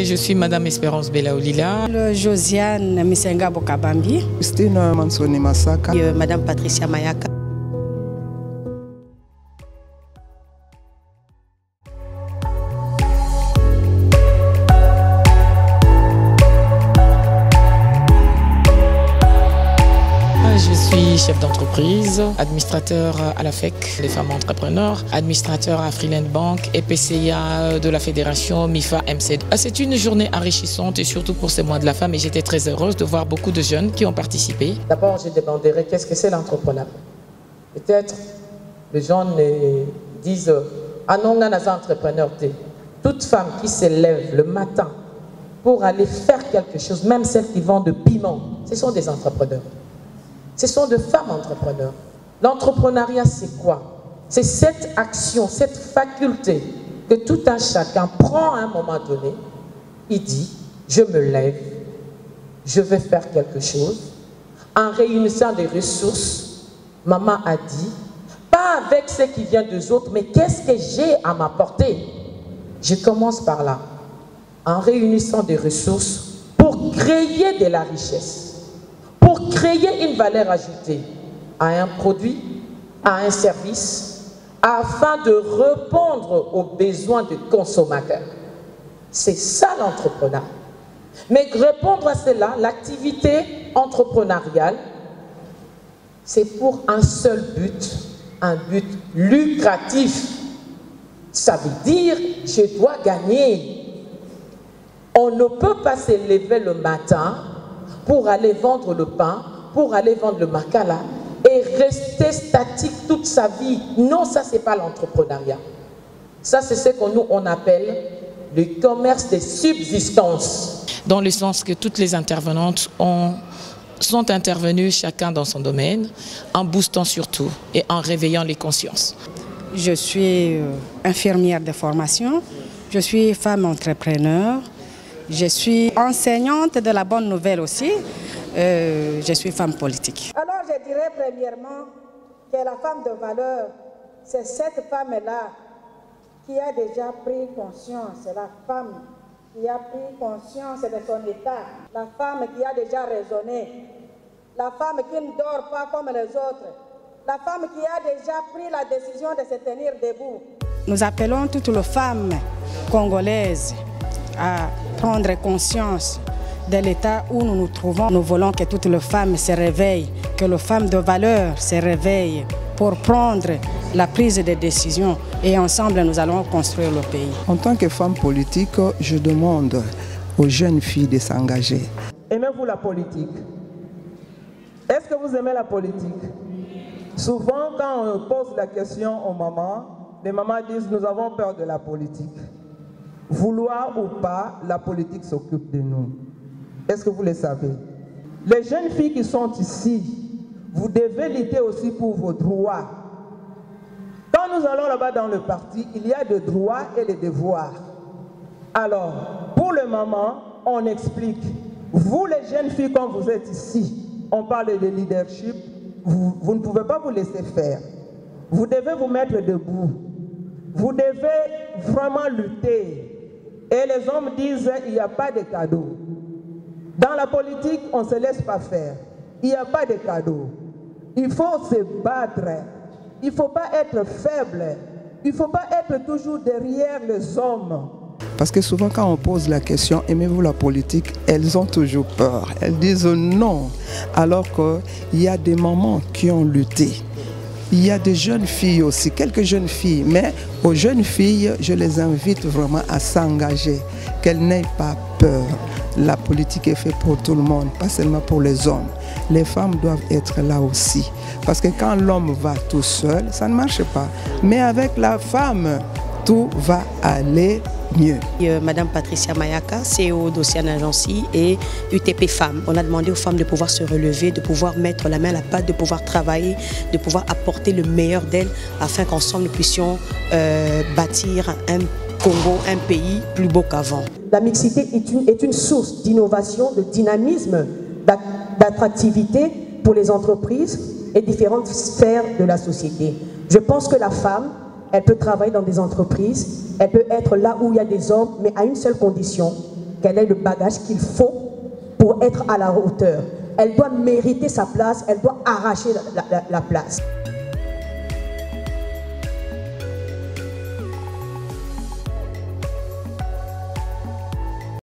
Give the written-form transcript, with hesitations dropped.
Je suis Madame Espérance Belaolila. Josiane Misenga Bokabambi. Christine Mansoni Masaka. Madame Patricia Mayaka. Je suis chef d'entreprise, administrateur à la FEC, les femmes entrepreneurs, administrateur à Freeland Bank et PCA de la Fédération MIFA-MC. C'est une journée enrichissante et surtout pour ces mois de la femme et j'étais très heureuse de voir beaucoup de jeunes qui ont participé. D'abord, je demanderai qu'est-ce que c'est l'entrepreneuriat. Peut-être les gens disent « Ah non, on a entrepreneur ». Toute femme qui se lève le matin pour aller faire quelque chose, même celles qui vendent de piment, ce sont des entrepreneurs. Ce sont de femmes entrepreneurs. L'entrepreneuriat, c'est quoi? C'est cette action, cette faculté que tout un chacun prend à un moment donné. Il dit, je me lève, je vais faire quelque chose. En réunissant des ressources, maman a dit, pas avec ce qui vient des autres, mais qu'est-ce que j'ai à m'apporter? Je commence par là, en réunissant des ressources pour créer de la richesse. Pour créer une valeur ajoutée à un produit, à un service, afin de répondre aux besoins des consommateurs. C'est ça l'entrepreneuriat. Mais répondre à cela, l'activité entrepreneuriale, c'est pour un seul but, un but lucratif. Ça veut dire, je dois gagner. On ne peut pas se lever le matin pour aller vendre le pain, pour aller vendre le makala et rester statique toute sa vie. Non, ça, ce n'est pas l'entrepreneuriat. Ça, c'est ce que nous, on appelle le commerce de subsistance. Dans le sens que toutes les intervenantes sont intervenues chacun dans son domaine, en boostant surtout et en réveillant les consciences. Je suis infirmière de formation, je suis femme entrepreneur. Je suis enseignante de la bonne nouvelle aussi. Je suis femme politique. Alors je dirais premièrement que la femme de valeur, c'est cette femme-là qui a déjà pris conscience. C'est la femme qui a pris conscience de son état. La femme qui a déjà raisonné. La femme qui ne dort pas comme les autres. La femme qui a déjà pris la décision de se tenir debout. Nous appelons toutes les femmes congolaises à prendre conscience de l'état où nous nous trouvons. Nous voulons que toutes les femmes se réveillent, que les femmes de valeur se réveillent pour prendre la prise de décision et ensemble nous allons construire le pays. En tant que femme politique, je demande aux jeunes filles de s'engager. Aimez-vous la politique? Est-ce que vous aimez la politique? Souvent, quand on pose la question aux mamans, les mamans disent « nous avons peur de la politique ». Vouloir ou pas, la politique s'occupe de nous. Est-ce que vous le savez? Les jeunes filles qui sont ici, vous devez lutter aussi pour vos droits. Quand nous allons là-bas dans le parti, il y a des droits et des devoirs. Alors, pour le moment, on explique. Vous, les jeunes filles, quand vous êtes ici, on parle de leadership, vous ne pouvez pas vous laisser faire. Vous devez vous mettre debout. Vous devez vraiment lutter. Et les hommes disent il n'y a pas de cadeau. Dans la politique, on ne se laisse pas faire. Il n'y a pas de cadeau. Il faut se battre. Il ne faut pas être faible. Il ne faut pas être toujours derrière les hommes. Parce que souvent quand on pose la question, aimez-vous la politique, elles ont toujours peur. Elles disent non. Alors qu'il y a des mamans qui ont lutté. Il y a des jeunes filles aussi, quelques jeunes filles, mais aux jeunes filles, je les invite vraiment à s'engager, qu'elles n'aient pas peur. La politique est faite pour tout le monde, pas seulement pour les hommes. Les femmes doivent être là aussi, parce que quand l'homme va tout seul, ça ne marche pas. Mais avec la femme, tout va aller mieux. Madame Patricia Mayaka, CEO d'Océane Agency et UTP Femmes. On a demandé aux femmes de pouvoir se relever, de pouvoir mettre la main à la pâte, de pouvoir travailler, de pouvoir apporter le meilleur d'elles afin qu'ensemble nous puissions bâtir un Congo, un pays plus beau qu'avant. La mixité est une source d'innovation, de dynamisme, d'attractivité pour les entreprises et différentes sphères de la société. Je pense que la femme, elle peut travailler dans des entreprises, elle peut être là où il y a des hommes, mais à une seule condition, qu'elle ait le bagage qu'il faut pour être à la hauteur. Elle doit mériter sa place, elle doit arracher la place.